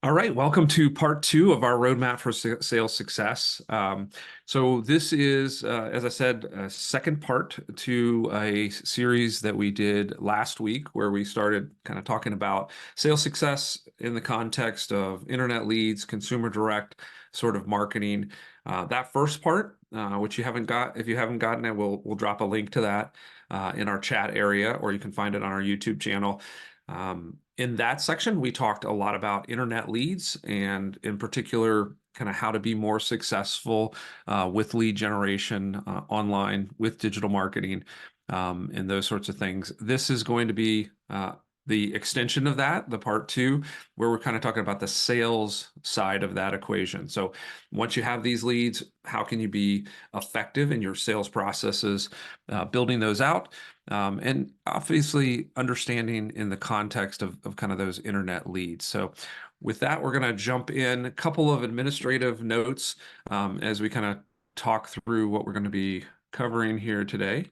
All right, welcome to part two of our roadmap for sales success. So this is, as I said, a second part to a series that we did last week, where we started kind of talking about sales success in the context of internet leads, consumer direct sort of marketing. That first part, which you haven't got, if you haven't gotten it, we'll drop a link to that in our chat area, or you can find it on our YouTube channel. In that section, we talked a lot about internet leads and in particular, kind of how to be more successful with lead generation online with digital marketing and those sorts of things. This is going to be the extension of that, the part two, where we're kind of talking about the sales side of that equation. So once you have these leads, how can you be effective in your sales processes, building those out? And obviously understanding in the context of kind of those internet leads. So with that, we're going to jump in a couple of administrative notes as we kind of talk through what we're going to be covering here today.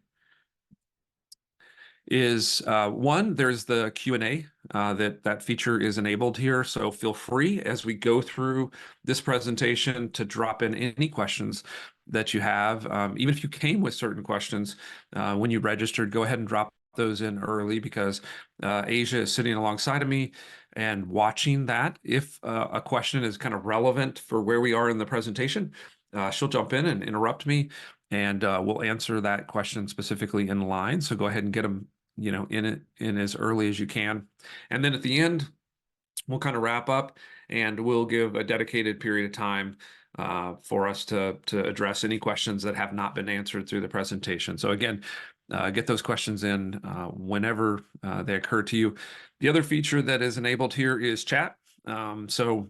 Is one, there's the Q&A that feature is enabled here. So feel free as we go through this presentation to drop in any questions that you have. Even if you came with certain questions when you registered, go ahead and drop those in early, because Asia is sitting alongside of me and watching that. If a question is kind of relevant for where we are in the presentation, she'll jump in and interrupt me, and we'll answer that question specifically in line. So go ahead and get them in as early as you can. And then at the end, we'll kind of wrap up and we'll give a dedicated period of time for us to address any questions that have not been answered through the presentation. So again, get those questions in whenever they occur to you. The other feature that is enabled here is chat. So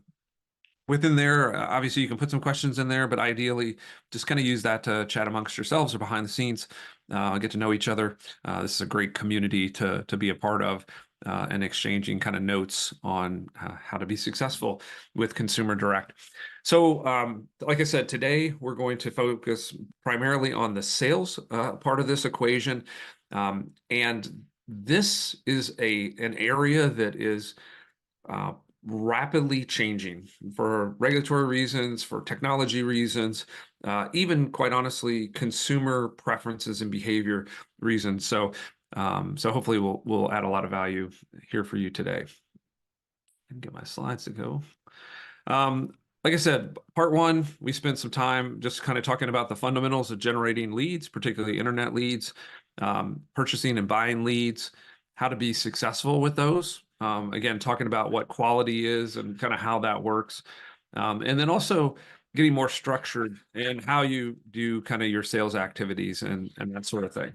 within there, obviously you can put some questions in there, but ideally just kind of use that to chat amongst yourselves or behind the scenes, get to know each other. This is a great community to be a part of, and exchanging kind of notes on how to be successful with consumer direct. So like I said, today we're going to focus primarily on the sales part of this equation. And this is an area that is rapidly changing for regulatory reasons, for technology reasons, even quite honestly, consumer preferences and behavior reasons. So hopefully we'll add a lot of value here for you today. And get my slides to go. Like I said, part one, we spent some time just kind of talking about the fundamentals of generating leads, particularly internet leads, purchasing and buying leads, how to be successful with those. Again, talking about what quality is and kind of how that works. And then also getting more structured in how you do kind of your sales activities and that sort of thing.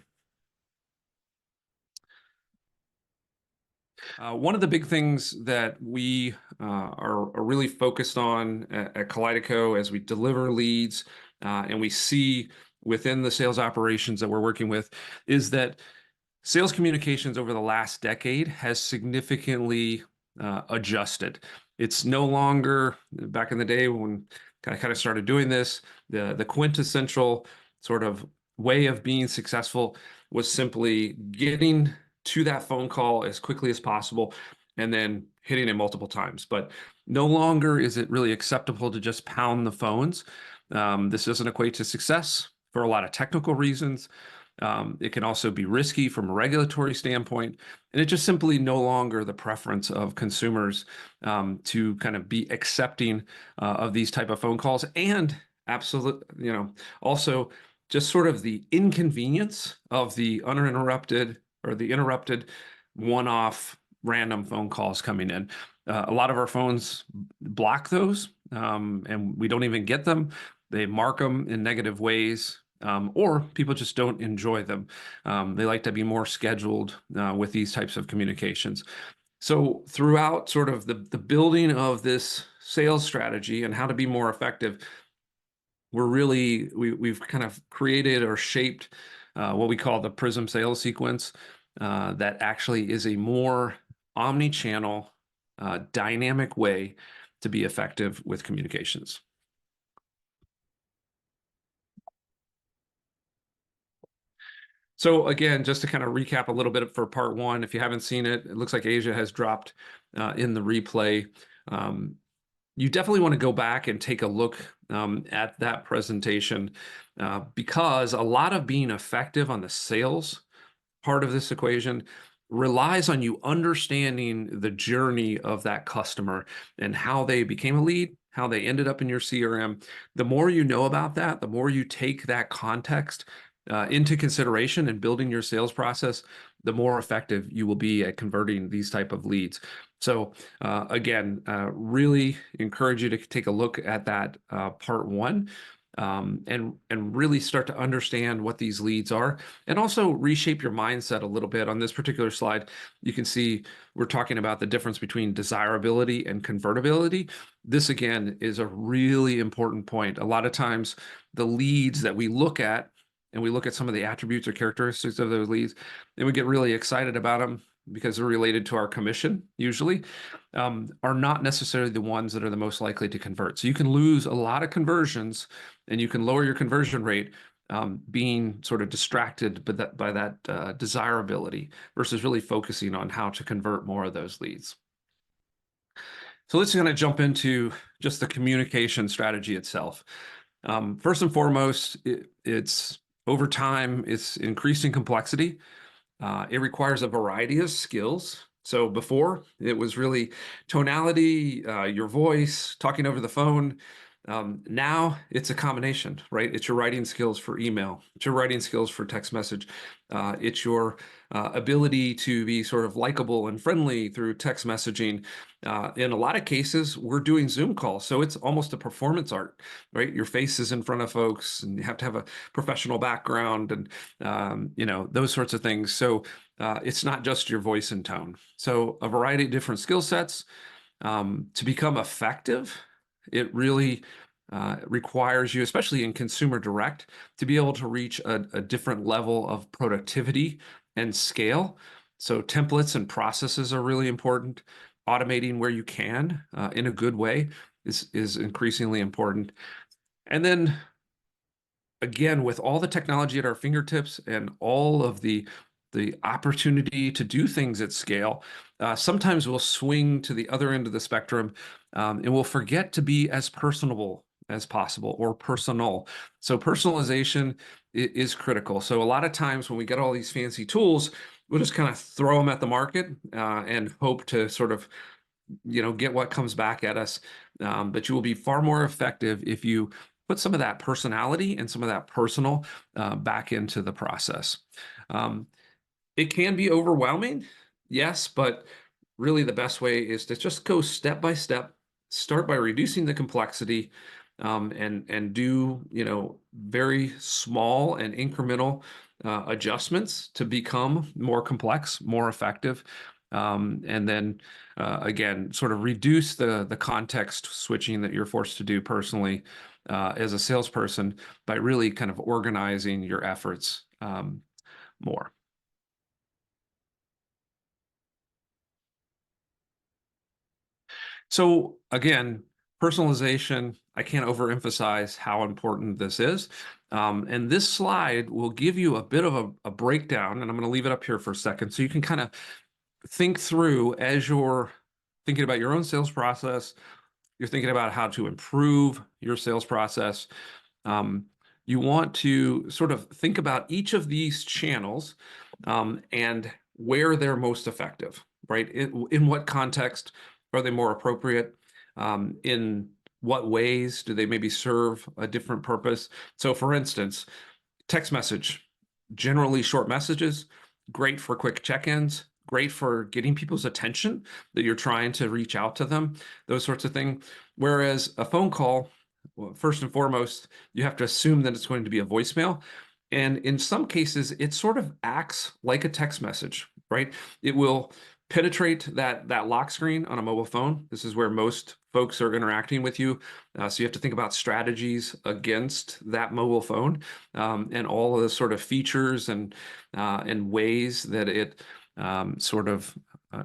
One of the big things that we are really focused on at Kaleidico as we deliver leads and we see within the sales operations that we're working with is that sales communications over the last decade has significantly adjusted. It's no longer, back in the day when I kind of started doing this, the quintessential sort of way of being successful was simply getting to that phone call as quickly as possible and then hitting it multiple times. But no longer is it really acceptable to just pound the phones. This doesn't equate to success for a lot of technical reasons. It can also be risky from a regulatory standpoint, and it's just simply no longer the preference of consumers to kind of be accepting of these type of phone calls, and absolutely, also just sort of the inconvenience of the uninterrupted or the interrupted one-off random phone calls coming in. A lot of our phones block those, and we don't even get them. They mark them in negative ways. Or people just don't enjoy them. They like to be more scheduled with these types of communications. So throughout sort of the building of this sales strategy and how to be more effective, we've kind of created or shaped what we call the Prism Sales Sequence that actually is a more omni-channel, dynamic way to be effective with communications. So again, just to kind of recap a little bit for part one, if you haven't seen it, it looks like Asia has dropped in the replay. You definitely want to go back and take a look at that presentation because a lot of being effective on the sales part of this equation relies on you understanding the journey of that customer and how they became a lead, how they ended up in your CRM. The more you know about that, the more you take that context into consideration and building your sales process, the more effective you will be at converting these type of leads. So again, really encourage you to take a look at that part one. And really start to understand what these leads are, and also reshape your mindset a little bit. On this particular slide, you can see we're talking about the difference between desirability and convertibility. This, again, is a really important point. A lot of times, the leads that we look at, and we look at some of the attributes or characteristics of those leads, and we get really excited about them because they're related to our commission, usually, are not necessarily the ones that are the most likely to convert. So you can lose a lot of conversions and you can lower your conversion rate being sort of distracted by that desirability versus really focusing on how to convert more of those leads. So let's kind of jump into just the communication strategy itself. First and foremost, it's over time, it's increasing complexity. It requires a variety of skills. So before, it was really tonality, your voice, talking over the phone. Now it's a combination, right? It's your writing skills for email. It's your writing skills for text message. It's your ability to be sort of likable and friendly through text messaging. In a lot of cases, we're doing Zoom calls, so it's almost a performance art, right? Your face is in front of folks, and you have to have a professional background, and those sorts of things. So it's not just your voice and tone. So a variety of different skill sets to become effective. It really requires you, especially in consumer direct, to be able to reach a different level of productivity and scale. So templates and processes are really important. Automating where you can in a good way is increasingly important. And then again, with all the technology at our fingertips and all of the opportunity to do things at scale, sometimes we'll swing to the other end of the spectrum and we'll forget to be as personable as possible or personal. So personalization is critical. So a lot of times when we get all these fancy tools, we'll just kind of throw them at the market and hope to sort of get what comes back at us. But you will be far more effective if you put some of that personality and some of that personal back into the process. It can be overwhelming, yes, but really the best way is to just go step by step, start by reducing the complexity, and do very small and incremental adjustments to become more complex, more effective. And then again, sort of reduce the context switching that you're forced to do personally as a salesperson by really kind of organizing your efforts more. So again, personalization, I can't overemphasize how important this is. And this slide will give you a bit of a breakdown, and I'm going to leave it up here for a second so you can kind of think through as you're thinking about your own sales process, you're thinking about how to improve your sales process. You want to sort of think about each of these channels and where they're most effective, right? In what context are they more appropriate? In what ways do they maybe serve a different purpose? So for instance, text message, generally short messages, great for quick check-ins, great for getting people's attention that you're trying to reach out to them, those sorts of things. Whereas a phone call, well, first and foremost, you have to assume that it's going to be a voicemail. And in some cases, it sort of acts like a text message, right? It will penetrate that lock screen on a mobile phone. This is where most folks are interacting with you. So you have to think about strategies against that mobile phone and all of the sort of features and ways that it sort of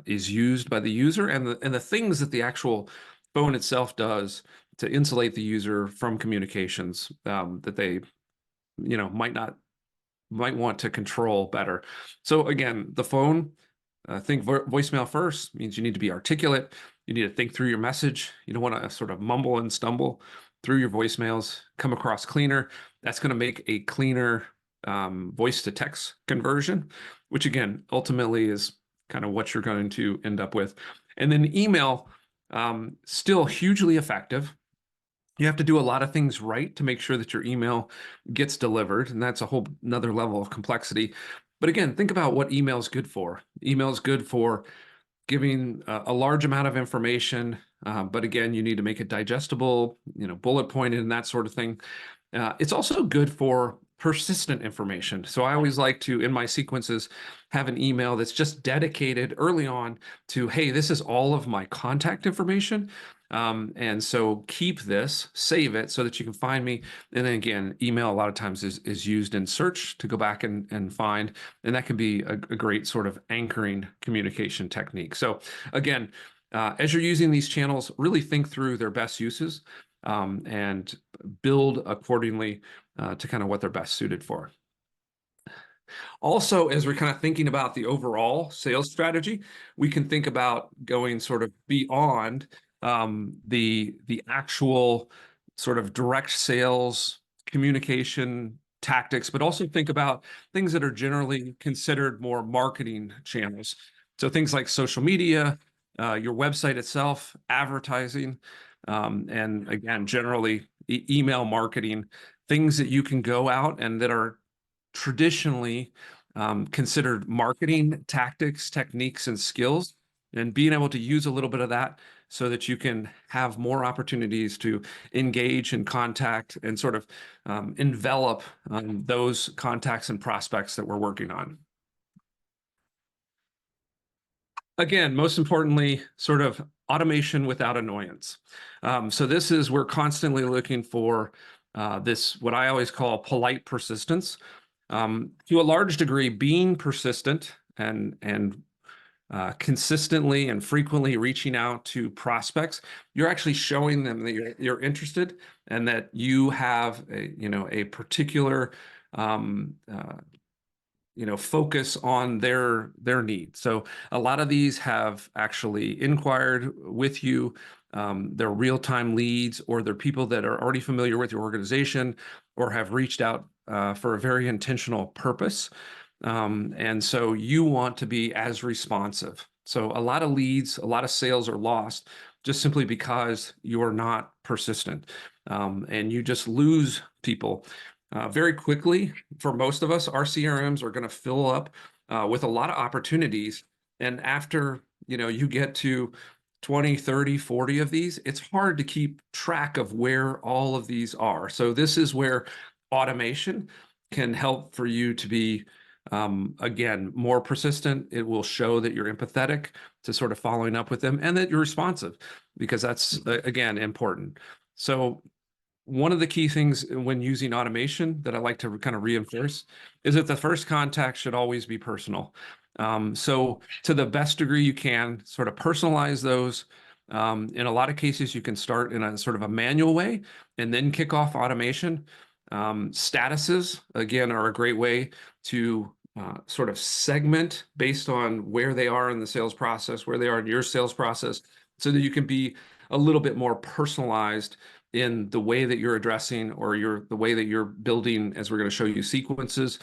is used by the user and the things that the actual phone itself does to insulate the user from communications that they might want to control better. So again, the phone, think voicemail first means you need to be articulate. You need to think through your message. You don't want to sort of mumble and stumble through your voicemails, come across cleaner. That's going to make a cleaner voice to text conversion, which again, ultimately is kind of what you're going to end up with. And then email, still hugely effective. You have to do a lot of things right to make sure that your email gets delivered, and that's a whole another level of complexity. But again, think about what email is good for. Email is good for giving a large amount of information, but again, you need to make it digestible, bullet pointed and that sort of thing. It's also good for persistent information. So I always like to, in my sequences, have an email that's just dedicated early on to, hey, this is all of my contact information. And so keep this, save it so that you can find me. And then again, email a lot of times is used in search to go back and find, and that can be a great sort of anchoring communication technique. So again, as you're using these channels, really think through their best uses and build accordingly to kind of what they're best suited for. Also, as we're kind of thinking about the overall sales strategy, we can think about going sort of beyond the actual sort of direct sales communication tactics, but also think about things that are generally considered more marketing channels. So things like social media, your website itself, advertising, and again, generally email marketing, things that you can go out and that are traditionally considered marketing tactics, techniques, and skills, and being able to use a little bit of that so that you can have more opportunities to engage and contact and sort of envelop those contacts and prospects that we're working on. Again, most importantly, sort of automation without annoyance. So this is, we're constantly looking for this, what I always call polite persistence. To a large degree, being persistent and consistently and frequently reaching out to prospects, you're actually showing them that you're interested and that you have a particular focus on their needs. So a lot of these have actually inquired with you. They're real-time leads, or they're people that are already familiar with your organization or have reached out for a very intentional purpose. And so you want to be as responsive. So a lot of leads, a lot of sales are lost just simply because you're not persistent, and you just lose people very quickly. For most of us, our CRMs are going to fill up with a lot of opportunities. And after, you get to 20, 30, 40 of these, it's hard to keep track of where all of these are. So this is where automation can help for you to be, again, more persistent. It will show that you're empathetic to sort of following up with them and that you're responsive, because that's, again, important. So one of the key things when using automation that I like to kind of reinforce is that the first contact should always be personal. So to the best degree you can, sort of personalize those. In a lot of cases, you can start in a sort of a manual way and then kick off automation. Statuses, again, are a great way to sort of segment based on where they are in the sales process, where they are in your sales process, so that you can be a little bit more personalized in the way that you're addressing, or the way that you're building, as we're going to show you sequences.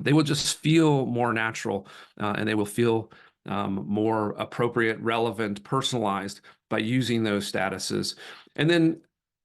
They will just feel more natural, and they will feel more appropriate, relevant, personalized by using those statuses. And then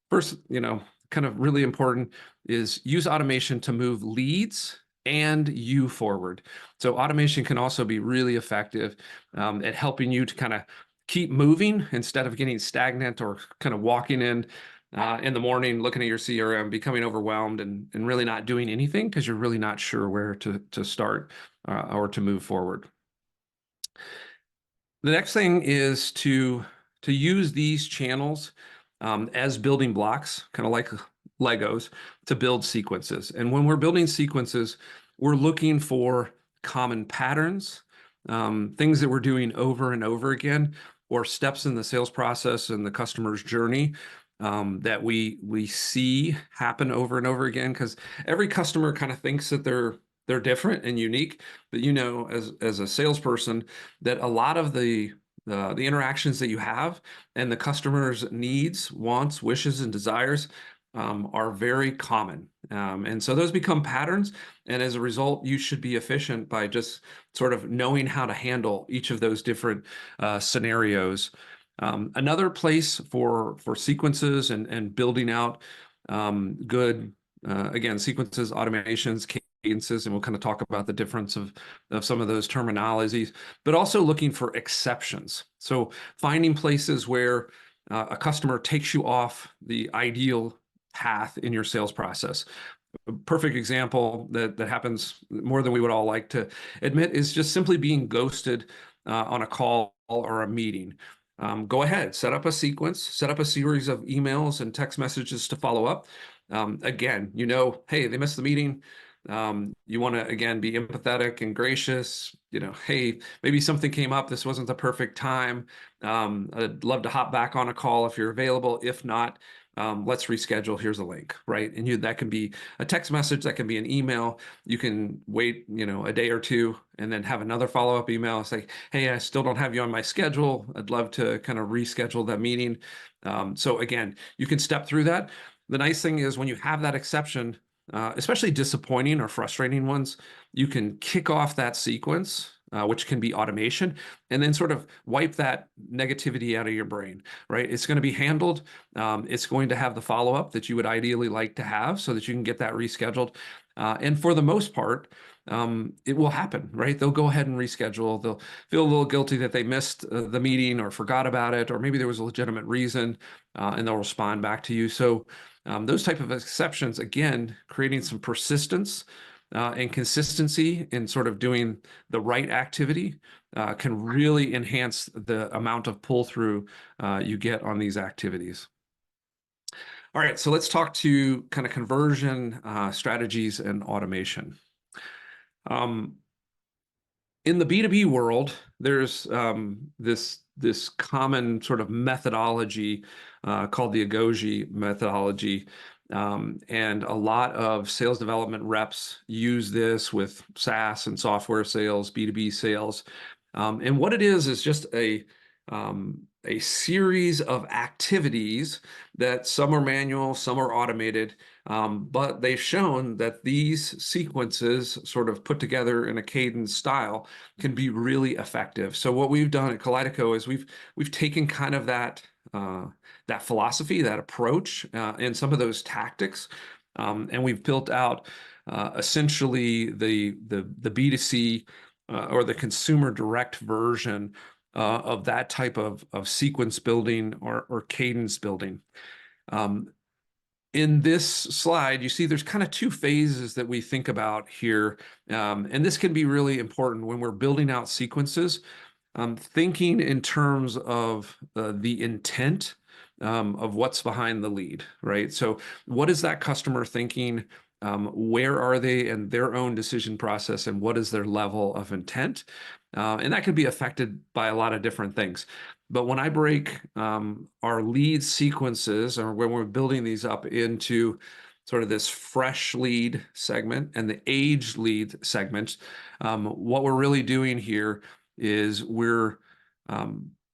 first, kind of really important is use automation to move leads and you forward. So automation can also be really effective at helping you to kind of keep moving instead of getting stagnant or kind of walking in the morning, looking at your CRM, becoming overwhelmed and really not doing anything because you're really not sure where to start or to move forward. The next thing is to use these channels as building blocks, kind of like Legos, to build sequences. And when we're building sequences, we're looking for common patterns, things that we're doing over and over again, or steps in the sales process and the customer's journey that we see happen over and over again. Because every customer kind of thinks that they're they're different and unique, but as a salesperson, that a lot of the interactions that you have and the customer's needs, wants, wishes, and desires are very common. And so those become patterns. And as a result, you should be efficient by just sort of knowing how to handle each of those different scenarios. Another place for sequences and building out good, again, sequences, automations, cadences, and we'll kind of talk about the difference of some of those terminologies, but also looking for exceptions. So finding places where a customer takes you off the ideal path in your sales process. A perfect example that happens more than we would all like to admit is just simply being ghosted on a call or a meeting. Go ahead, set up a sequence, set up a series of emails and text messages to follow up. Again, hey, they missed the meeting. You want to, again, be empathetic and gracious. Hey, maybe something came up. This wasn't the perfect time. I'd love to hop back on a call if you're available. If not, let's reschedule. Here's a link, right? And that can be a text message, that can be an email. You can wait, a day or two and then have another follow-up email. It's like, hey, I still don't have you on my schedule. I'd love to kind of reschedule that meeting. So again, you can step through that. The nice thing is when you have that exception, especially disappointing or frustrating ones, you can kick off that sequence, which can be automation, and then sort of wipe that negativity out of your brain, right? It's going to be handled. It's going to have the follow-up that you would ideally like to have so that you can get that rescheduled. And for the most part, it will happen, right? They'll go ahead and reschedule. They'll feel a little guilty that they missed the meeting or forgot about it, or maybe there was a legitimate reason, and they'll respond back to you. So those type of exceptions, again, creating some persistence and consistency in sort of doing the right activity can really enhance the amount of pull-through you get on these activities. All right, so let's talk to kind of conversion strategies and automation. In the B2B world, there's this common sort of methodology called the Agoge methodology. And a lot of sales development reps use this with SaaS and software sales, B2B sales. And what it is just a series of activities that some are manual, some are automated, but they've shown that these sequences sort of put together in a cadence style can be really effective. So what we've done at Kaleidico is we've taken kind of that philosophy, that approach, and some of those tactics, and we've built out essentially the B2C or the consumer direct version of that type of sequence building or cadence building. In this slide, you see there's kind of two phases that we think about here, and this can be really important when we're building out sequences. Thinking in terms of the intent of what's behind the lead, right? So what is that customer thinking? Where are they in their own decision process, and what is their level of intent? And that can be affected by a lot of different things. But when I break our lead sequences, or when we're building these up into sort of this fresh lead segment and the aged lead segment, what we're really doing here is we're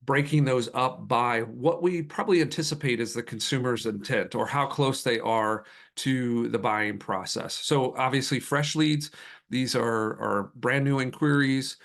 breaking those up by what we probably anticipate is the consumer's intent or how close they are to the buying process. So obviously fresh leads, these are brand new inquiries,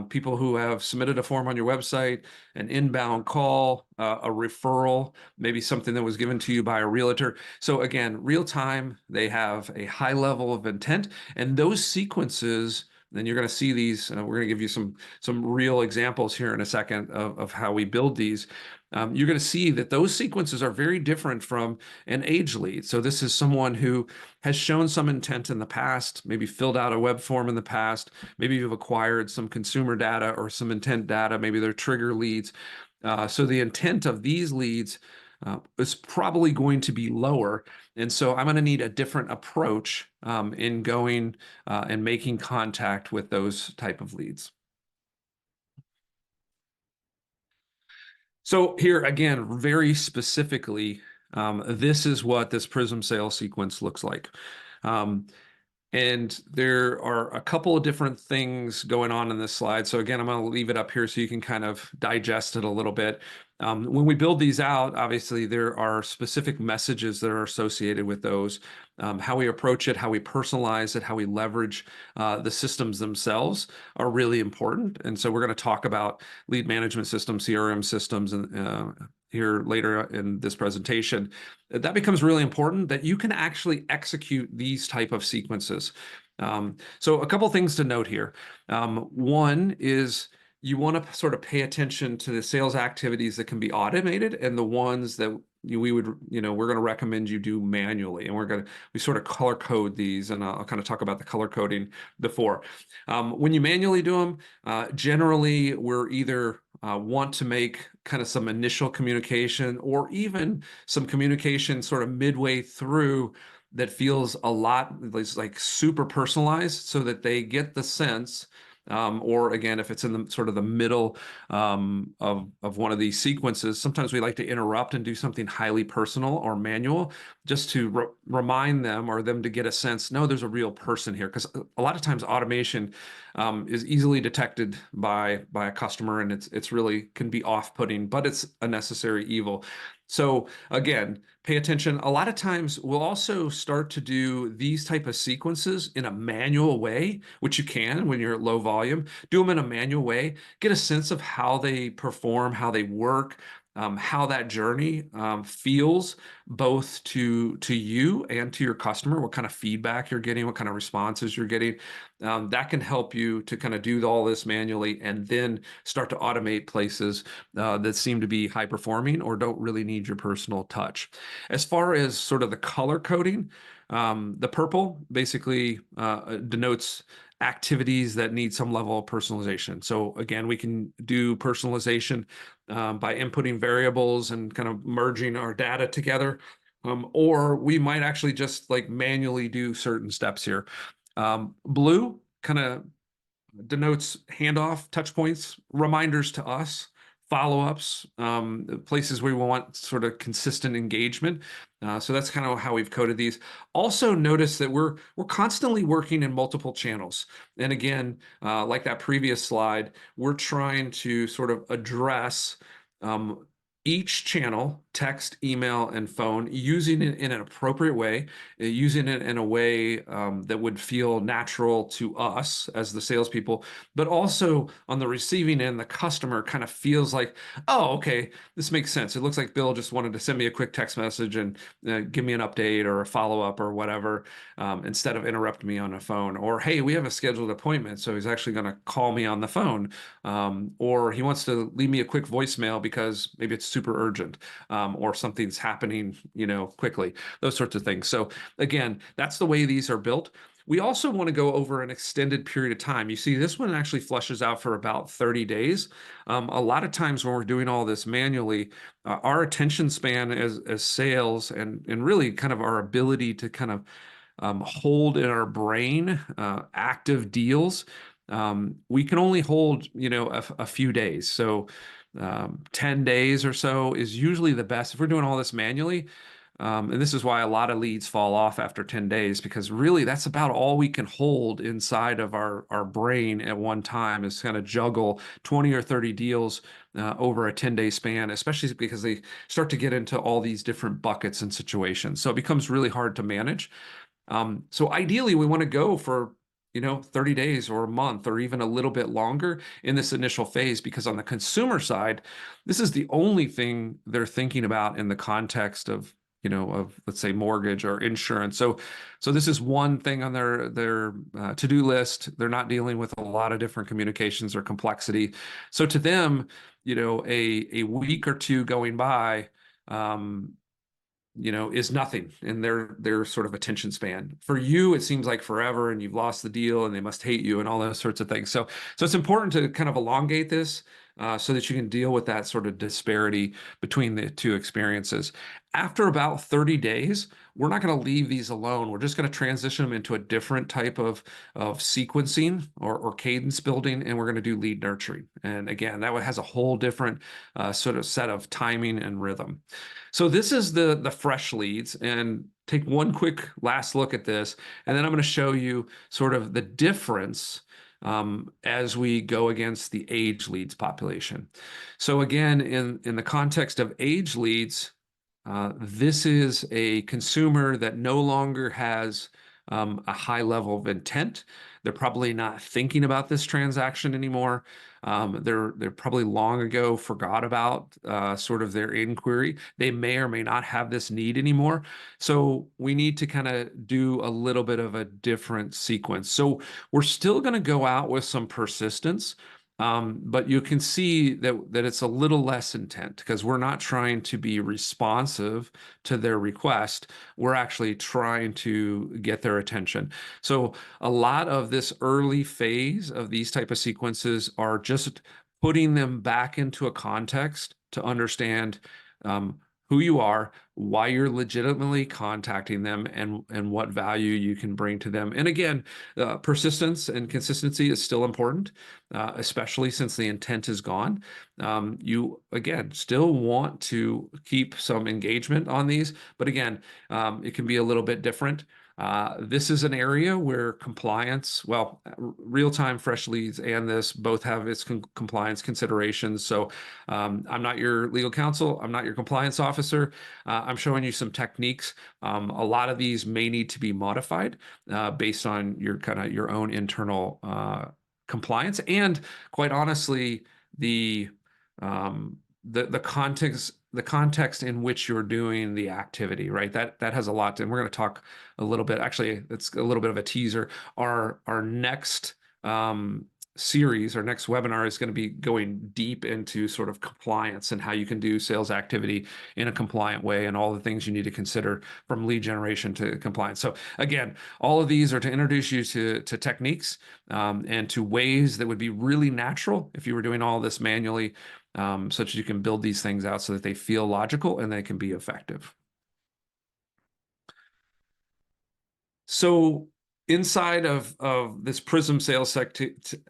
people who have submitted a form on your website, an inbound call, a referral, maybe something that was given to you by a realtor. So again, real time, they have a high level of intent, and those sequences, then you're going to see these. We're going to give you some real examples here in a second of how we build these. You're going to see that those sequences are very different from an age lead. So this is someone who has shown some intent in the past, maybe filled out a web form in the past, maybe you've acquired some consumer data or some intent data, maybe they're trigger leads. So the intent of these leads is probably going to be lower. And so I'm going to need a different approach in going and making contact with those type of leads. So here again, very specifically, this is what this Prism Sales Sequence looks like. And there are a couple of different things going on in this slide. So again, I'm going to leave it up here so you can kind of digest it a little bit. When we build these out, obviously there are specific messages that are associated with those. How we approach it, how we personalize it, how we leverage the systems themselves are really important. And so we're going to talk about lead management systems, CRM systems, and here later in this presentation. That becomes really important, that you can actually execute these type of sequences. So a couple things to note here. One is you want to sort of pay attention to the sales activities that can be automated and the ones that we would, we're going to recommend you do manually. And we sort of color code these, and I'll kind of talk about the color coding before. When you manually do them, generally we're either want to make kind of some initial communication or even some communication sort of midway through that feels a lot like super personalized, so that they get the sense, or again, if it's in the sort of the middle of one of these sequences, sometimes we like to interrupt and do something highly personal or manual, just to remind them, or them to get a sense, no, there's a real person here. Because a lot of times automation is easily detected by a customer, and it's really can be off-putting, but it's a necessary evil. So again, pay attention. A lot of times we'll also start to do these type of sequences in a manual way, which you can when you're at low volume. Do them in a manual way, get a sense of how they perform, how they work, how that journey feels both to you and to your customer, what kind of feedback you're getting, what kind of responses you're getting. That can help you to kind of do all this manually and then start to automate places that seem to be high performing or don't really need your personal touch. As far as sort of the color coding, the purple basically denotes activities that need some level of personalization. So again, we can do personalization by inputting variables and kind of merging our data together. Or we might actually just like manually do certain steps here. Blue kind of denotes handoff, touch points, reminders to us, follow-ups, places where we want sort of consistent engagement. So that's kind of how we've coded these. Also notice that we're constantly working in multiple channels. And again, like that previous slide, we're trying to sort of address each channel, text, email, and phone, using it in an appropriate way, using it in a way that would feel natural to us as the salespeople, but also on the receiving end, the customer kind of feels like, oh, okay, this makes sense. It looks like Bill just wanted to send me a quick text message and give me an update or a follow-up or whatever, instead of interrupt me on a phone. Or, hey, we have a scheduled appointment, so he's actually going to call me on the phone. Or he wants to leave me a quick voicemail because maybe it's super urgent, or something's happening, quickly, those sorts of things. So again, that's the way these are built. We also want to go over an extended period of time. You see, this one actually flushes out for about 30 days. A lot of times when we're doing all this manually, our attention span as sales and really kind of our ability to kind of hold in our brain active deals, we can only hold, a few days. So 10 days or so is usually the best if we're doing all this manually. And this is why a lot of leads fall off after 10 days, because really that's about all we can hold inside of our brain at one time, is kind of juggle 20 or 30 deals over a 10-day span, especially because they start to get into all these different buckets and situations. So it becomes really hard to manage. So ideally, we want to go for 30 days or a month or even a little bit longer in this initial phase, because on the consumer side, this is the only thing they're thinking about in the context of let's say mortgage or insurance. So this is one thing on their to-do list. They're not dealing with a lot of different communications or complexity. So to them, a week or two going by, is nothing in their sort of attention span. For you, it seems like forever, and you've lost the deal, and they must hate you, and all those sorts of things. So it's important to kind of elongate this. so that you can deal with that sort of disparity between the two experiences. After about 30 days, we're not going to leave these alone. We're just going to transition them into a different type of sequencing or cadence building, and we're going to do lead nurturing. And again, that has a whole different sort of set of timing and rhythm. So this is the fresh leads, and take one quick last look at this, and then I'm going to show you sort of the difference as we go against the age leads population. So again, in the context of age leads, this is a consumer that no longer has a high level of intent. They're probably not thinking about this transaction anymore. They're probably long ago forgot about sort of their inquiry. They may or may not have this need anymore. So we need to kind of do a little bit of a different sequence. So we're still going to go out with some persistence. But you can see that it's a little less intent because we're not trying to be responsive to their request. We're actually trying to get their attention. So a lot of this early phase of these type of sequences are just putting them back into a context to understand who you are, why you're legitimately contacting them, and what value you can bring to them. And again, persistence and consistency is still important, especially since the intent is gone. You, again, still want to keep some engagement on these, but again, it can be a little bit different. This is an area where compliance, well, real-time fresh leads and this both have its compliance considerations. So I'm not your legal counsel. I'm not your compliance officer. I'm showing you some techniques. A lot of these may need to be modified based on your own internal compliance, and quite honestly, the context in which you're doing the activity, right? That has a lot to, and we're going to talk a little bit. Actually, it's a little bit of a teaser. Our next series, our next webinar is going to be going deep into sort of compliance and how you can do sales activity in a compliant way and all the things you need to consider from lead generation to compliance. So again, all of these are to introduce you to techniques and to ways that would be really natural if you were doing all this manually, such that you can build these things out so that they feel logical and they can be effective. So inside of this Prism sales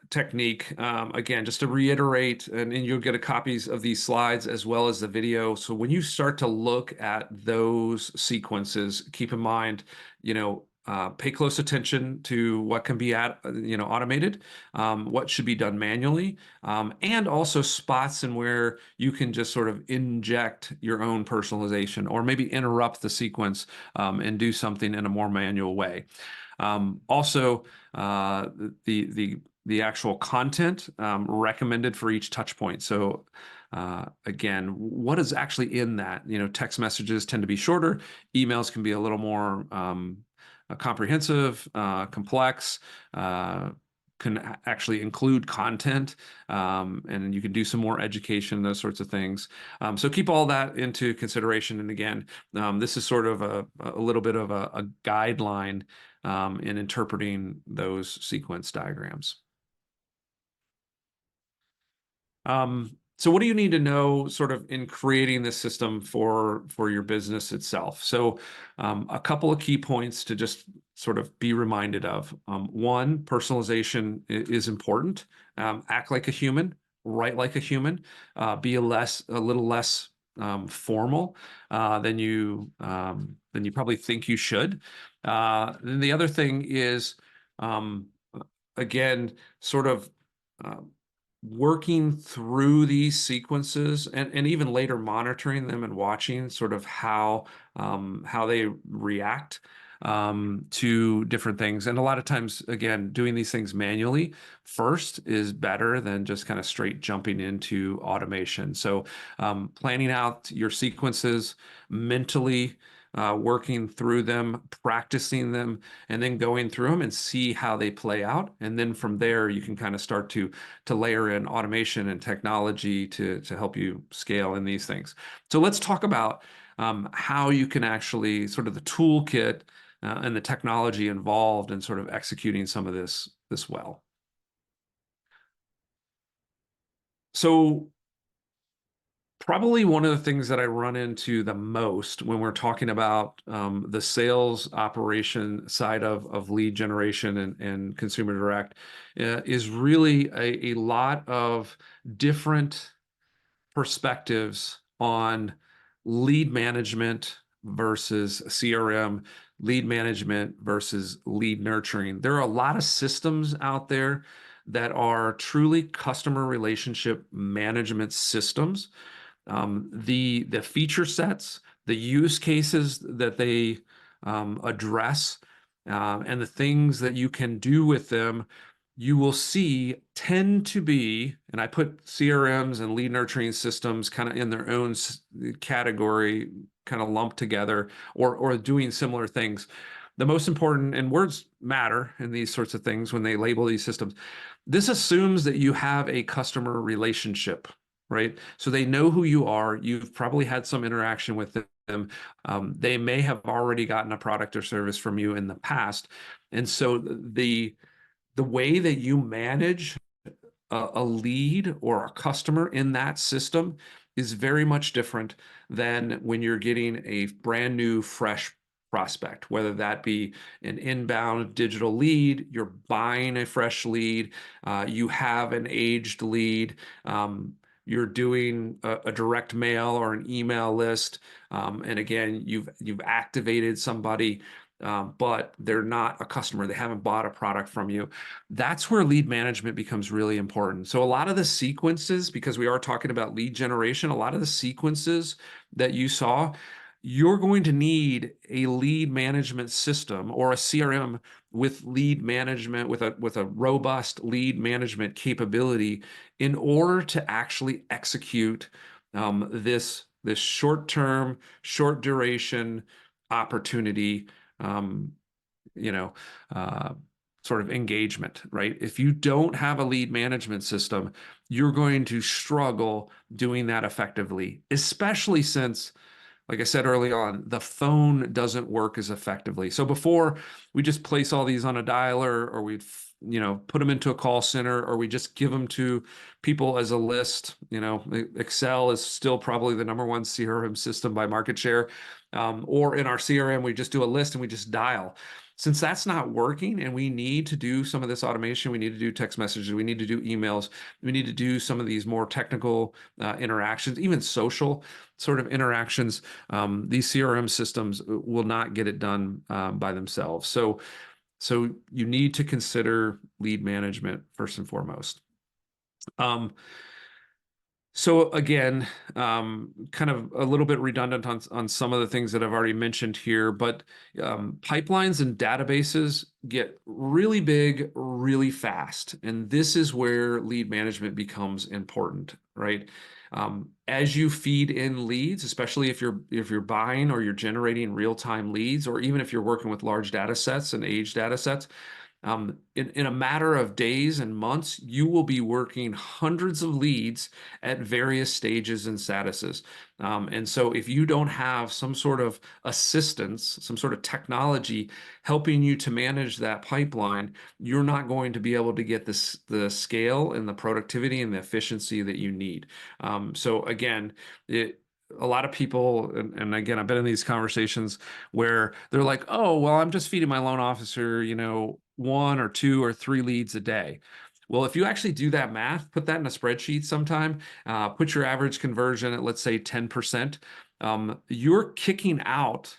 technique, again, just to reiterate, and you'll get copies of these slides as well as the video. So when you start to look at those sequences, keep in mind, pay close attention to what can be automated, what should be done manually, and also spots in where you can just sort of inject your own personalization or maybe interrupt the sequence and do something in a more manual way. Also, the actual content recommended for each touch point. So again, what is actually in that? Text messages tend to be shorter. Emails can be a little more comprehensive, complex, can actually include content, and you can do some more education, those sorts of things. So keep all that into consideration. And again, this is sort of a little bit of a guideline in interpreting those sequence diagrams. So what do you need to know sort of in creating this system for your business itself? So a couple of key points to just sort of be reminded of. One, personalization is important. Act like a human, write like a human, be a little less formal than you probably think you should. Then the other thing is, again, sort of working through these sequences and even later monitoring them and watching sort of how they react to different things. And a lot of times, again, doing these things manually first is better than just kind of straight jumping into automation. So planning out your sequences mentally, working through them, practicing them, and then going through them and see how they play out. And then from there, you can kind of start to layer in automation and technology to help you scale in these things. So let's talk about how you can actually sort of the toolkit and the technology involved in sort of executing some of this well. So probably one of the things that I run into the most when we're talking about the sales operation side of lead generation and consumer direct is really a lot of different perspectives on lead management versus CRM, lead management versus lead nurturing. There are a lot of systems out there that are truly customer relationship management systems. The feature sets, the use cases that they address, and the things that you can do with them, you will see tend to be, and I put CRMs and lead nurturing systems kind of in their own category, kind of lumped together, or doing similar things. The most important, and words matter in these sorts of things when they label these systems. This assumes that you have a customer relationship, right? So they know who you are. You've probably had some interaction with them. They may have already gotten a product or service from you in the past. And so the way that you manage a lead or a customer in that system is very much different than when you're getting a brand new, fresh prospect, whether that be an inbound digital lead, you're buying a fresh lead, you have an aged lead, you're doing a direct mail or an email list, and again, you've activated somebody, but they're not a customer. They haven't bought a product from you. That's where lead management becomes really important. So a lot of the sequences, because we are talking about lead generation, a lot of the sequences that you saw, you're going to need a lead management system or a CRM with lead management, with a robust lead management capability in order to actually execute this short-term, short duration opportunity, um, you know, uh, sort of engagement, right? If you don't have a lead management system, you're going to struggle doing that effectively, especially since, like I said early on, the phone doesn't work as effectively. So before, we just place all these on a dialer, or we'd put them into a call center, or we just give them to people as a list. Excel is still probably the number one CRM system by market share. Or in our CRM, we just do a list and we just dial. Since that's not working and we need to do some of this automation, we need to do text messages, we need to do emails, we need to do some of these more technical interactions, even social sort of interactions. These CRM systems will not get it done by themselves. So you need to consider lead management first and foremost. So again, kind of a little bit redundant on some of the things that I've already mentioned here, but pipelines and databases get really big really fast. And this is where lead management becomes important, right? As you feed in leads, especially if you're buying or you're generating real-time leads, or even if you're working with large data sets and age data sets, in a matter of days and months, you will be working hundreds of leads at various stages and statuses. And so if you don't have some sort of assistance, some sort of technology helping you to manage that pipeline, you're not going to be able to get the scale and the productivity and the efficiency that you need. So again, a lot of people, and again, I've been in these conversations where they're like, oh, well, I'm just feeding my loan officer, one or two or three leads a day. Well, if you actually do that math, put that in a spreadsheet sometime, put your average conversion at, let's say, 10%, you're kicking out,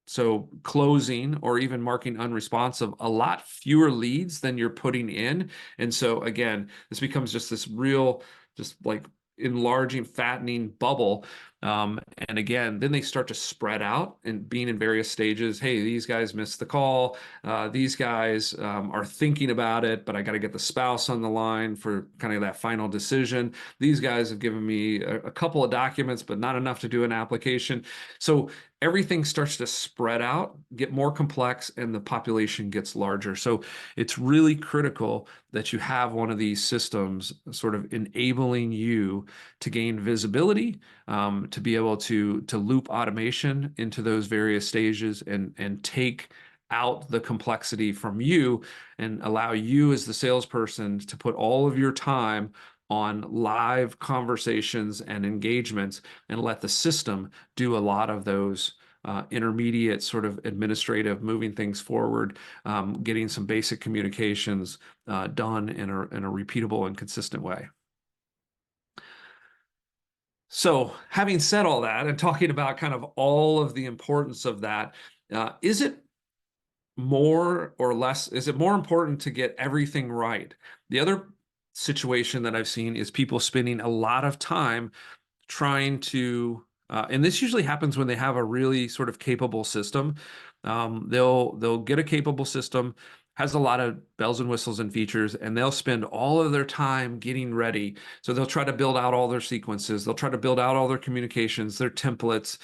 so closing or even marking unresponsive, a lot fewer leads than you're putting in. And so again, this becomes just this real, just like enlarging, fattening bubble. And again, then they start to spread out and being in various stages. Hey, these guys missed the call. These guys are thinking about it, but I got to get the spouse on the line for kind of that final decision. These guys have given me a couple of documents, but not enough to do an application. So everything starts to spread out, get more complex, and the population gets larger. So it's really critical that you have one of these systems sort of enabling you to gain visibility, to be able to loop automation into those various stages and take out the complexity from you and allow you as the salesperson to put all of your time on live conversations and engagements and let the system do a lot of those intermediate sort of administrative moving things forward, getting some basic communications done in a repeatable and consistent way. So, having said all that and talking about kind of all of the importance of that, is it more or less, is it more important to get everything right? The other situation that I've seen is people spending a lot of time trying to, and this usually happens when they have a really sort of capable system. They'll get a capable system, has a lot of bells and whistles and features, and they'll spend all of their time getting ready. So they'll try to build out all their sequences, they'll try to build out all their communications, their templates,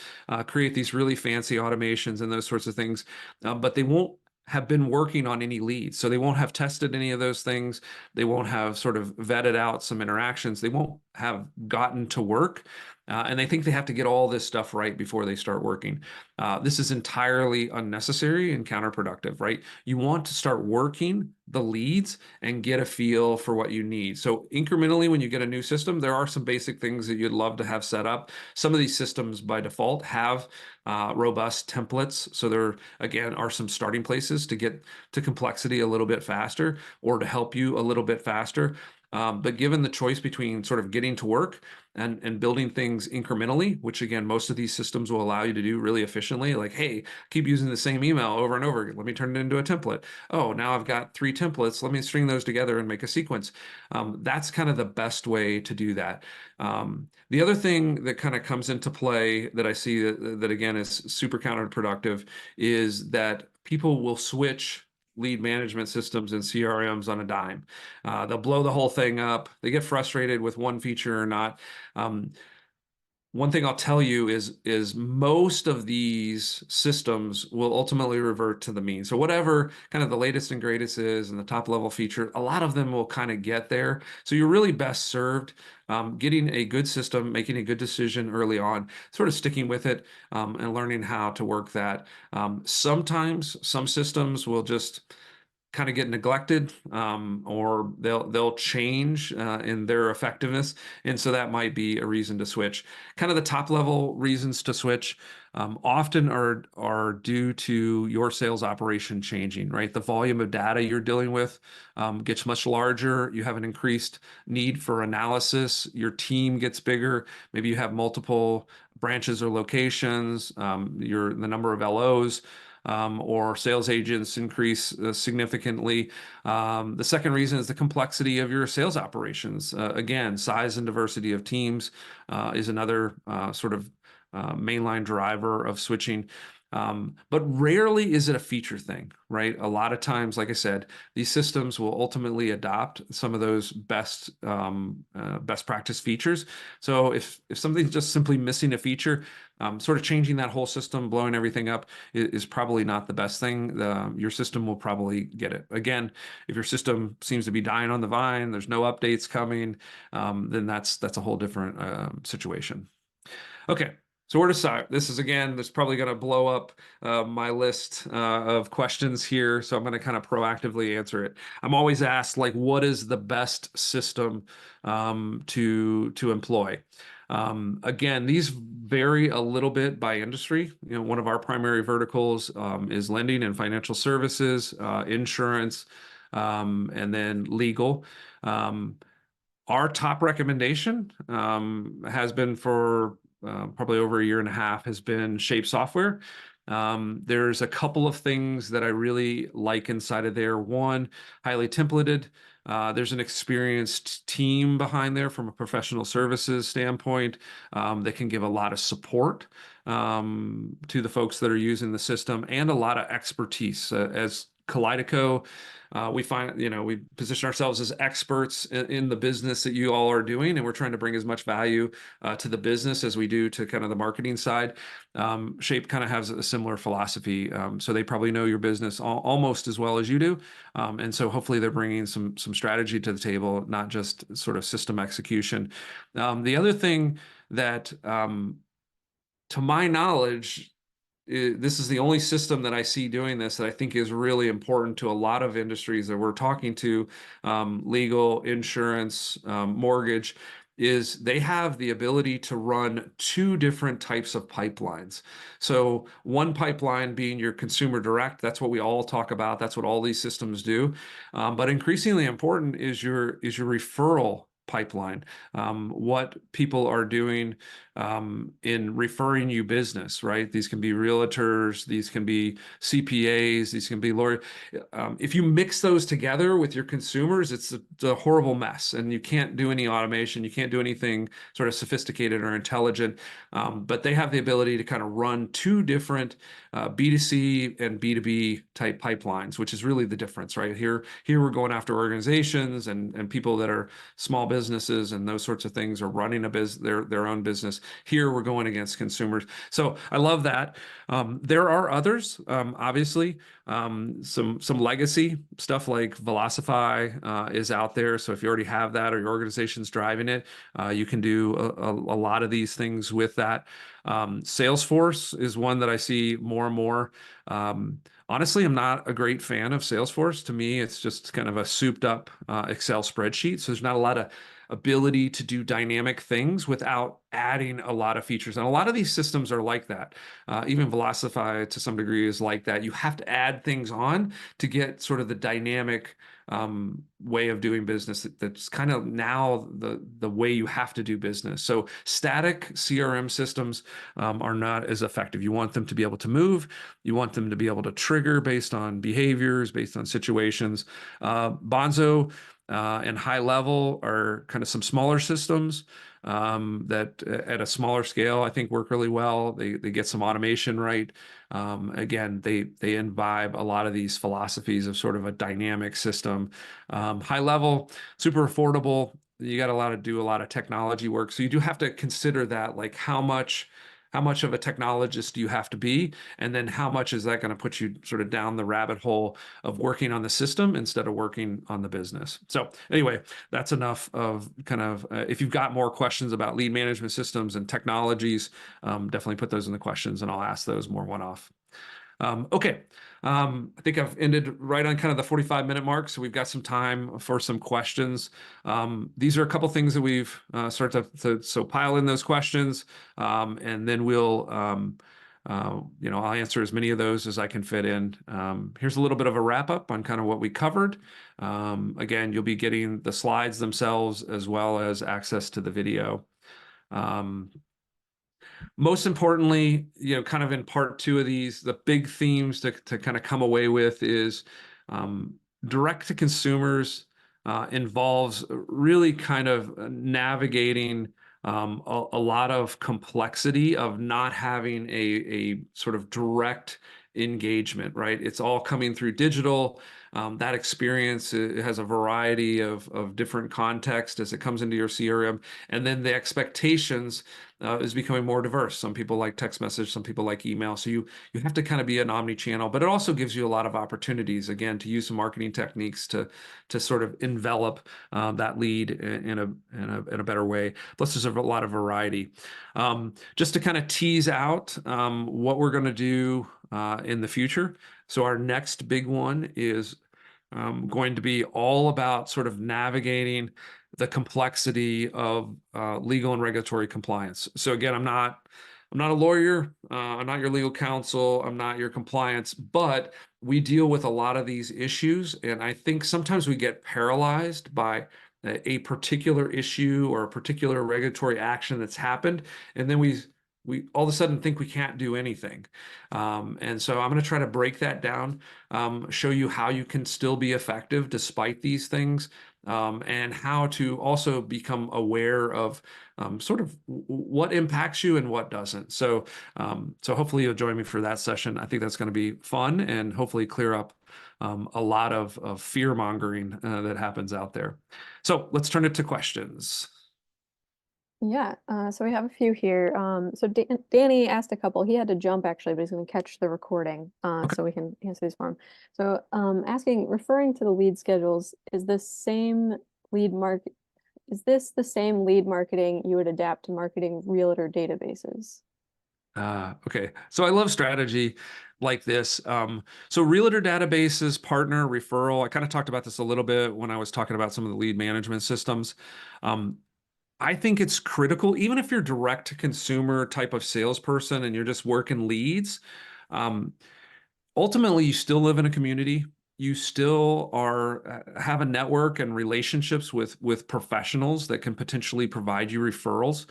create these really fancy automations and those sorts of things, but they won't have been working on any leads. So they won't have tested any of those things. They won't have sort of vetted out some interactions. They won't have gotten to work. And they think they have to get all this stuff right before they start working. This is entirely unnecessary and counterproductive, right? You want to start working the leads and get a feel for what you need. So incrementally, when you get a new system, there are some basic things that you'd love to have set up. Some of these systems by default have robust templates. So there, again, are some starting places to get to complexity a little bit faster or to help you a little bit faster. But given the choice between sort of getting to work and building things incrementally, which again, most of these systems will allow you to do really efficiently, like, hey, keep using the same email over and over again. Let me turn it into a template. Oh, now I've got 3 templates. Let me string those together and make a sequence. That's kind of the best way to do that. The other thing that kind of comes into play that I see that again is super counterproductive is that people will switch lead management systems and CRMs on a dime. They'll blow the whole thing up. They get frustrated with one feature or not. One thing I'll tell you is most of these systems will ultimately revert to the mean. So whatever kind of the latest and greatest is and the top level feature, a lot of them will kind of get there. So you're really best served getting a good system, making a good decision early on, sort of sticking with it and learning how to work that. Sometimes some systems will just kind of get neglected or they'll change in their effectiveness, and so that might be a reason to switch. Kind of the top level reasons to switch often are due to your sales operation changing, right? The volume of data you're dealing with gets much larger. You have an increased need for analysis. Your team gets bigger. Maybe you have multiple branches or locations. The number of LOs or sales agents increase significantly. The second reason is the complexity of your sales operations. Again, size and diversity of teams is another sort of mainline driver of switching. But rarely is it a feature thing, right? A lot of times, like I said, these systems will ultimately adopt some of those best practice features. So if something's just simply missing a feature, sort of changing that whole system, blowing everything up is probably not the best thing. Your system will probably get it. Again, if your system seems to be dying on the vine, there's no updates coming, then that's a whole different situation. Okay. So where to start? This is probably going to blow up my list of questions here. So I'm going to kind of proactively answer it. I'm always asked, like, what is the best system to employ? Again, these vary a little bit by industry. One of our primary verticals is lending and financial services, insurance, and then legal. Our top recommendation has been for probably over a year and a half has been Shape Software. There's a couple of things that I really like inside of there. One, highly templated. There's an experienced team behind there from a professional services standpoint that can give a lot of support to the folks that are using the system and a lot of expertise. As Kaleidico, we find, we position ourselves as experts in the business that you all are doing, and we're trying to bring as much value to the business as we do to kind of the marketing side. Shape kind of has a similar philosophy, so they probably know your business almost as well as you do, and so hopefully they're bringing some strategy to the table, not just sort of system execution. The other thing that, to my knowledge, this is the only system that I see doing this that I think is really important to a lot of industries that we're talking to, legal, insurance, mortgage, is they have the ability to run two different types of pipelines. So one pipeline being your consumer direct, that's what we all talk about. That's what all these systems do. But increasingly important is your referral pipeline, what people are doing in referring you business, right? These can be realtors, these can be CPAs, these can be lawyers. If you mix those together with your consumers, it's a horrible mess, and you can't do any automation. You can't do anything sort of sophisticated or intelligent. But they have the ability to kind of run two different B2C and B2B type pipelines, which is really the difference, right? Here we're going after organizations and people that are small businesses and those sorts of things are running their own business. Here we're going against consumers. So I love that. There are others, obviously. Some legacy stuff like Velocify is out there. So if you already have that or your organization's driving it, you can do a lot of these things with that. Salesforce is one that I see more and more. Honestly, I'm not a great fan of Salesforce. To me, it's just kind of a souped up Excel spreadsheet. So there's not a lot of ability to do dynamic things without adding a lot of features. And a lot of these systems are like that. Even Velocify to some degree is like that. You have to add things on to get sort of the dynamic way of doing business that's kind of now the way you have to do business. So static CRM systems are not as effective. You want them to be able to move. You want them to be able to trigger based on behaviors, based on situations. Bonzo and High Level are kind of some smaller systems that at a smaller scale, I think work really well. They get some automation right. Again, they imbibe a lot of these philosophies of sort of a dynamic system. High Level, super affordable. You got to do a lot of technology work. So you do have to consider that, like how much of a technologist do you have to be? And then how much is that going to put you sort of down the rabbit hole of working on the system instead of working on the business? So anyway, that's enough of kind of, if you've got more questions about lead management systems and technologies, definitely put those in the questions and I'll ask those more one-off. Okay. I think I've ended right on kind of the 45-minute mark, so we've got some time for some questions. These are a couple things that we've started to pile in those questions, and then we'll, I'll answer as many of those as I can fit in. Here's a little bit of a wrap up on kind of what we covered. Again, you'll be getting the slides themselves as well as access to the video. Most importantly, kind of in part two of these, the big themes to kind of come away with is direct to consumers involves really kind of navigating a lot of complexity of not having a sort of direct engagement, right? It's all coming through digital. That experience, it has a variety of different context as it comes into your CRM. And then the expectations is becoming more diverse. Some people like text message, some people like email. So you have to kind of be an omni-channel, but it also gives you a lot of opportunities, again, to use some marketing techniques to sort of envelop that lead in a better way. Plus, there's a lot of variety. Just to kind of tease out what we're going to do in the future. So our next big one is going to be all about sort of navigating the complexity of legal and regulatory compliance. So again, I'm not a lawyer. I'm not your legal counsel. I'm not your compliance, but we deal with a lot of these issues. And I think sometimes we get paralyzed by a particular issue or a particular regulatory action that's happened. And then we all of a sudden think we can't do anything. And so I'm going to try to break that down, show you how you can still be effective despite these things, and how to also become aware of sort of what impacts you and what doesn't. So hopefully you'll join me for that session. I think that's going to be fun and hopefully clear up a lot of fear mongering that happens out there. So let's turn it to questions. Yeah, so we have a few here. So Danny asked a couple. He had to jump actually, but he's going to catch the recording so we can answer these for him. So referring to the lead schedules, is this the same lead marketing you would adapt to marketing realtor databases? Okay. So I love strategy like this. So realtor databases, partner, referral. I kind of talked about this a little bit when I was talking about some of the lead management systems. Um, I think it's critical, even if you're direct to consumer type of salesperson and you're just working leads. Um, Ultimately, you still live in a community. You still are have a network and relationships with professionals that can potentially provide you referrals.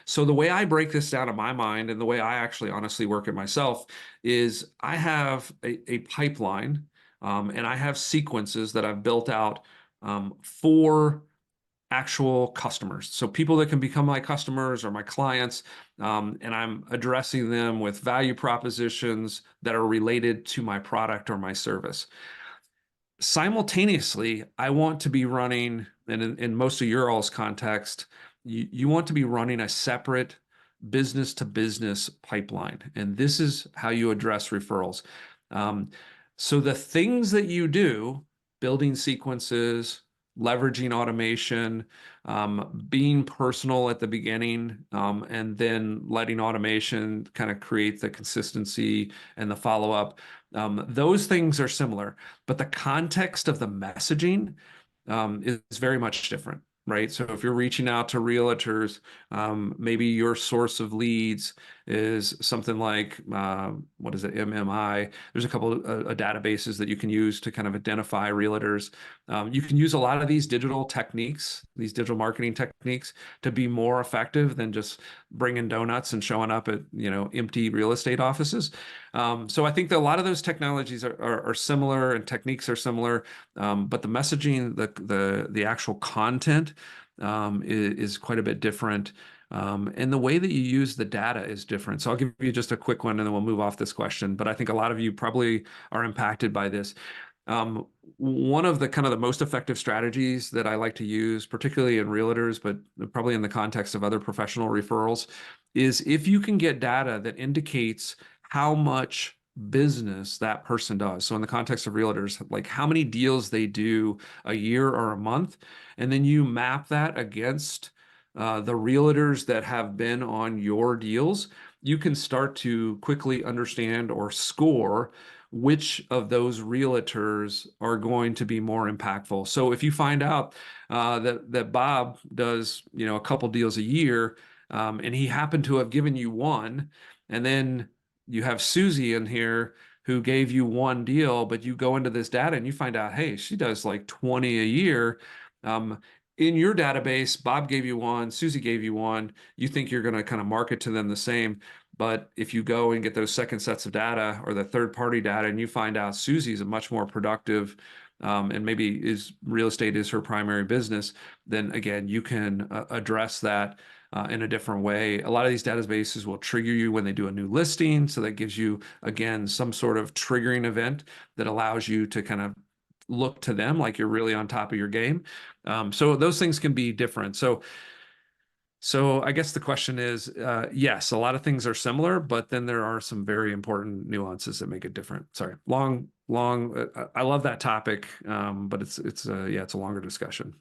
So the way I break this down in my mind, and the way I actually honestly work it myself, is I have a pipeline, and I have sequences that I've built out for actual customers. So people that can become my customers or my clients, and I'm addressing them with value propositions that are related to my product or my service. Simultaneously, I want to be running, and in most of your all's context, you want to be running a separate business to business pipeline. And this is how you address referrals. Um, so the things that you do, building sequences, leveraging automation, being personal at the beginning, and then letting automation kind of create the consistency and the follow-up. Those things are similar, but the context of the messaging is very much different, right? So if you're reaching out to realtors, maybe your source of leads is something like, what is it, MMI. There's a couple of databases that you can use to kind of identify realtors. You can use a lot of these digital techniques, these digital marketing techniques, to be more effective than just bringing donuts and showing up at, empty real estate offices. So I think that a lot of those technologies are similar and techniques are similar, but the messaging, the actual content is quite a bit different. And the way that you use the data is different. So I'll give you just a quick one and then we'll move off this question. But I think a lot of you probably are impacted by this. One of the kind of the most effective strategies that I like to use, particularly in realtors, but probably in the context of other professional referrals, is if you can get data that indicates how much business that person does. So in the context of realtors, like how many deals they do a year or a month, and then you map that against the realtors that have been on your deals, you can start to quickly understand or score which of those realtors are going to be more impactful. So if you find out that Bob does, a couple deals a year, and he happened to have given you one, and then you have Susie in here who gave you one deal, but you go into this data and you find out, hey, she does like 20 a year. In your database, Bob gave you one, Susie gave you one. You think you're going to kind of market to them the same. But if you go and get those second sets of data or the third party data and you find out Susie's a much more productive, and maybe real estate is her primary business, then again, you can address that in a different way. A lot of these databases will trigger you when they do a new listing. So that gives you, again, some sort of triggering event that allows you to kind of look to them like you're really on top of your game. So those things can be different. So I guess the question is, yes, a lot of things are similar, but then there are some very important nuances that make it different. Sorry, long. I love that topic, but it's a longer discussion.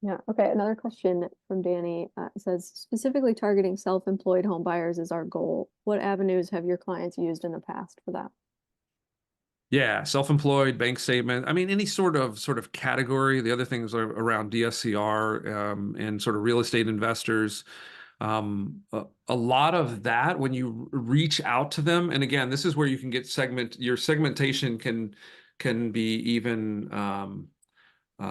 Yeah. Okay. Another question from Danny says, specifically targeting self-employed home buyers is our goal. What avenues have your clients used in the past for that? Yeah, self-employed, bank statement. I mean, any sort of category. The other things are around DSCR, and sort of real estate investors. A lot of that when you reach out to them, and again, this is where you can get your segmentation can be even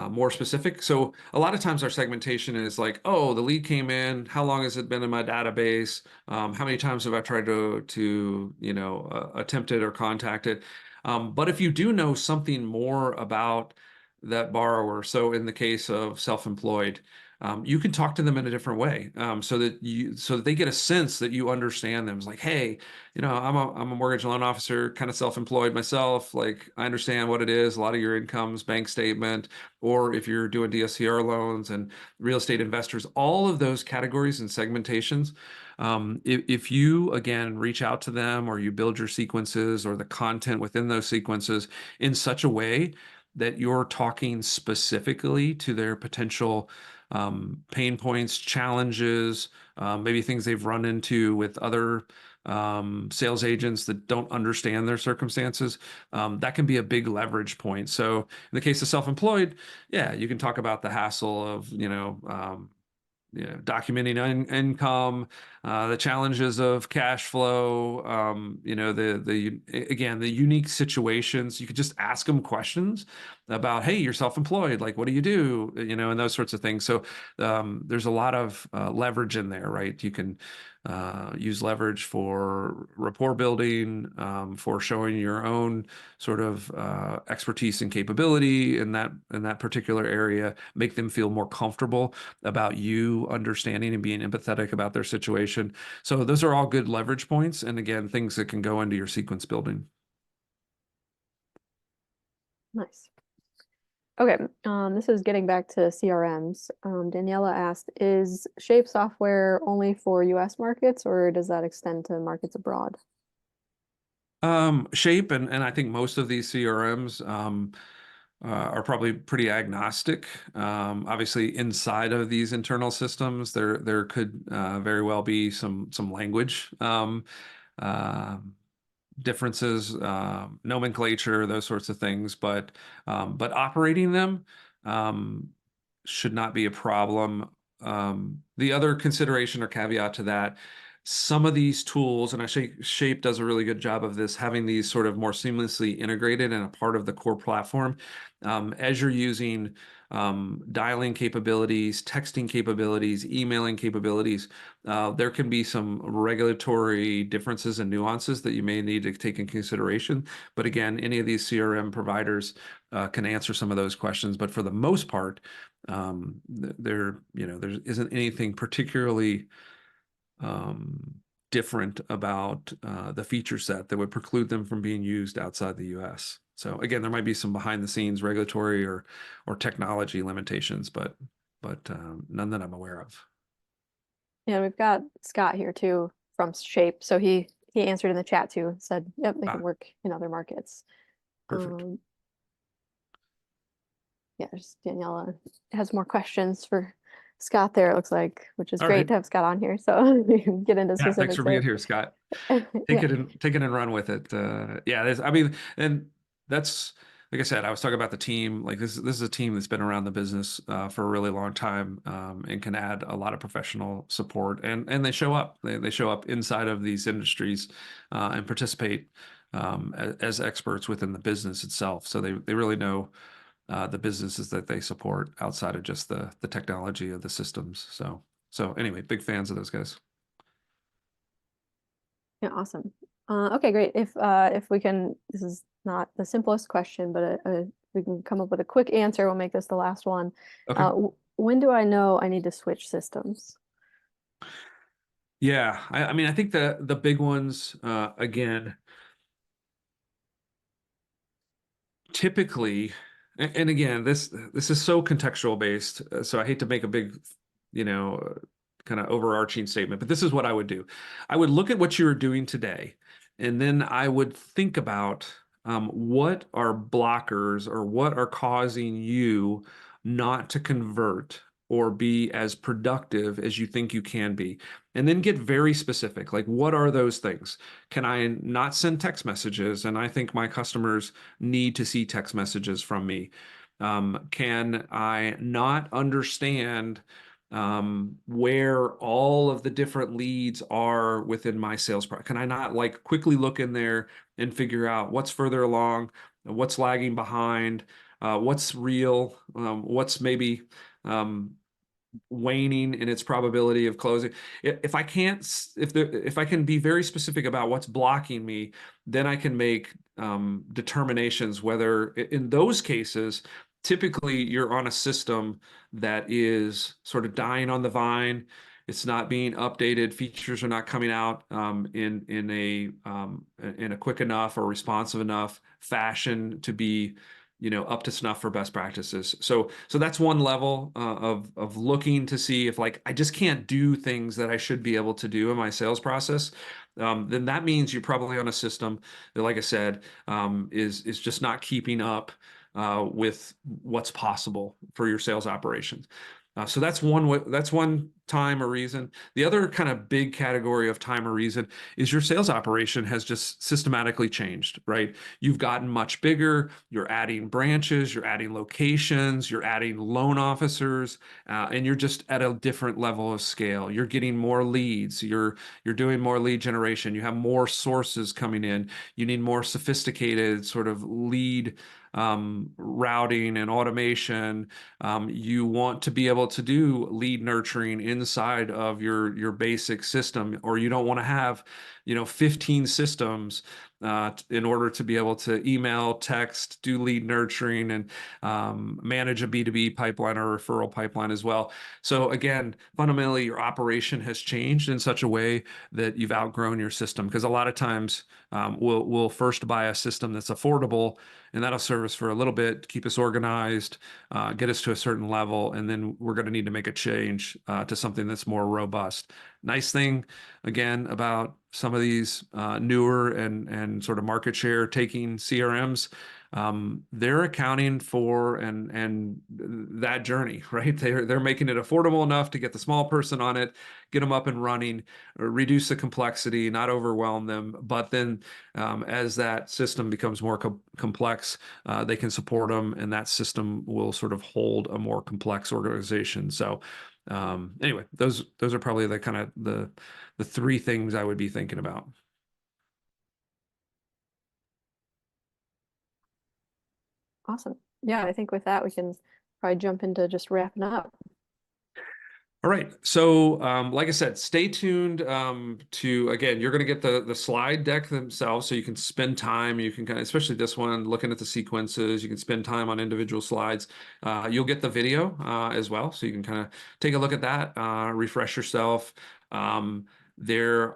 more specific. So a lot of times our segmentation is like, oh, the lead came in. How long has it been in my database? How many times have I tried to attempt it or contact it? But if you do know something more about that borrower, so in the case of self-employed, you can talk to them in a different way, so that they get a sense that you understand them. It's like, hey, I'm a mortgage loan officer, kind of self-employed myself. Like, I understand what it is. A lot of your income's bank statement, or if you're doing DSCR loans and real estate investors, all of those categories and segmentations. If you, again, reach out to them or you build your sequences or the content within those sequences in such a way that you're talking specifically to their potential pain points, challenges, maybe things they've run into with other sales agents that don't understand their circumstances. That can be a big leverage point. So in the case of self-employed, yeah, you can talk about the hassle of, documenting income, the challenges of cash flow, again, the unique situations. You could just ask them questions about, hey, you're self-employed, like, what do you do? And those sorts of things. So there's a lot of leverage in there, right? You can use leverage for rapport building, for showing your own sort of expertise and capability in that particular area, make them feel more comfortable about you understanding and being empathetic about their situation. So those are all good leverage points. And again, things that can go into your sequence building. Nice. Okay, this is getting back to CRMs. Daniela asked, is Shape software only for US markets, or does that extend to markets abroad? Shape and I think most of these CRMs are probably pretty agnostic. Obviously, inside of these internal systems, there could very well be some language uh, differences, nomenclature, those sorts of things, but operating them should not be a problem. The other consideration or caveat to that, some of these tools, and Shape does a really good job of this, having these sort of more seamlessly integrated and a part of the core platform. As you're using dialing capabilities, texting capabilities, emailing capabilities, there can be some regulatory differences and nuances that you may need to take in consideration. But again, any of these CRM providers can answer some of those questions. But for the most part, there isn't anything particularly different about the feature set that would preclude them from being used outside the US. So again, there might be some behind the scenes regulatory or technology limitations, but none that I'm aware of. Yeah, we've got Scott here too from Shape. So he answered in the chat too, said, yep, they can work in other markets. Perfect. Yeah, just Daniela has more questions for Scott there, it looks like, which is All great right. to have Scott on here. So we can get into Yeah, thanks specifics for there. being here, Scott. Yeah. Take it and run with it. Yeah, I mean, and that's like I said, I was talking about the team. Like this is a team that's been around the business for a really long time, and can add a lot of professional support. And they show up. They show up inside of these industries and participate as experts within the business itself. So they really know the businesses that they support outside of just the technology of the systems. So anyway, big fans of those guys. Yeah, awesome. Okay, great. If we can, this is not the simplest question, but we can come up with a quick answer. We'll make this the last one. Okay. When do I know I need to switch systems? Yeah, I mean, I think the big ones, again, typically, and again, this is so contextual based, so I hate to make a big, you know, kind of overarching statement, but this is what I would do. I would look at what you are doing today, and then I would think about what are blockers or what are causing you not to convert or be as productive as you think you can be. And then get very specific. Like, what are those things? Can I not send text messages? And I think my customers need to see text messages from me. Can I not understand where all of the different leads are within my sales process? Can I not like quickly look in there and figure out what's further along, what's lagging behind, what's real, what's maybe waning in its probability of closing? If I can't, if I can be very specific about what's blocking me, then I can make determinations whether in those cases, typically you're on a system that is sort of dying on the vine. It's not being updated. Features are not coming out in a quick enough or responsive enough fashion to be up to snuff for best practices. So that's one level of looking to see if like I just can't do things that I should be able to do in my sales process. Then that means you're probably on a system that, like I said, is just not keeping up with what's possible for your sales operations. So that's one way, that's one time or reason. The other kind of big category of time or reason is your sales operation has just systematically changed, right? You've gotten much bigger. You're adding branches, you're adding locations, you're adding loan officers, and you're just at a different level of scale. You're getting more leads. You're doing more lead generation. You have more sources coming in. You need more sophisticated sort of lead routing and automation. You want to be able to do lead nurturing inside of your basic system, or you don't want to have, 15 systems in order to be able to email, text, do lead nurturing, and manage a B2B pipeline or referral pipeline as well. So again, fundamentally, your operation has changed in such a way that you've outgrown your system. Because a lot of times we'll first buy a system that's affordable, and that'll serve us for a little bit, keep us organized, get us to a certain level, and then we're going to need to make a change to something that's more robust. Nice thing, again, about some of these newer and sort of market share taking CRMs, they're accounting for and that journey, right? They're making it affordable enough to get the small person on it, get them up and running, reduce the complexity, not overwhelm them. But then as that system becomes more complex, they can support them, and that system will sort of hold a more complex organization. So anyway, those are probably the kind of the three things I would be thinking about. Awesome. Yeah, I think with that we can probably jump into just wrapping up. All right. So, like I said, stay tuned to, again, you're going to get the slide deck themselves, so you can spend time. You can kind of, especially this one, looking at the sequences, you can spend time on individual slides. You'll get the video as well, so you can kind of take a look at that, refresh yourself. There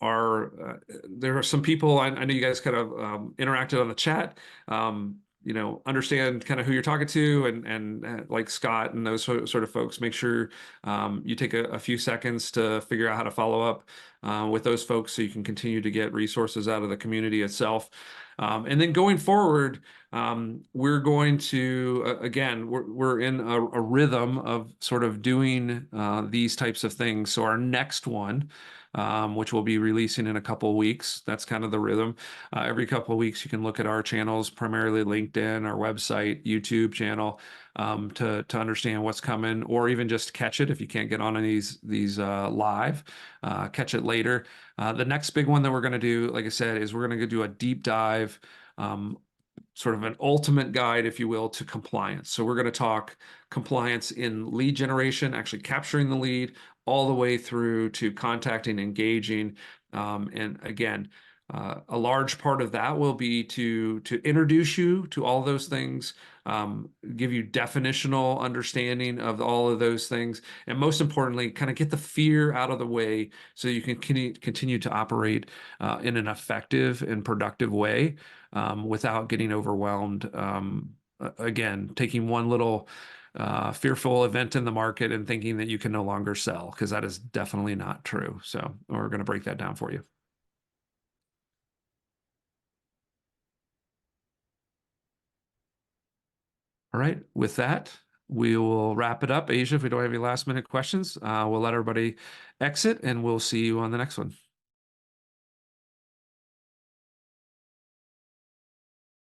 there are some people, I know you guys kind of interacted on the chat. Understand kind of who you're talking to, and like Scott and those sort of folks. Make sure you take a few seconds to figure out how to follow up with those folks, so you can continue to get resources out of the community itself. And then going forward, we're going to, again, we're in a rhythm of sort of doing these types of things. So our next one, which we'll be releasing in a couple of weeks. That's kind of the rhythm. Every couple of weeks, you can look at our channels, primarily LinkedIn, our website, YouTube channel, to understand what's coming, or even just catch it if you can't get on these live. Catch it later. The next big one that we're going to do, like I said, is we're going to do a deep dive. Sort of an ultimate guide, if you will, to compliance. So we're going to talk compliance in lead generation, actually capturing the lead, all the way through to contacting, engaging. And again, a large part of that will be to introduce you to all those things, give you definitional understanding of all of those things, and most importantly, kind of get the fear out of the way so you can continue to operate in an effective and productive way without getting overwhelmed. Again, taking one little fearful event in the market and thinking that you can no longer sell, because that is definitely not true. So we're going to break that down for you. All right. With that, we will wrap it up. Asia, if we don't have any last minute questions, we'll let everybody exit, and we'll see you on the next one.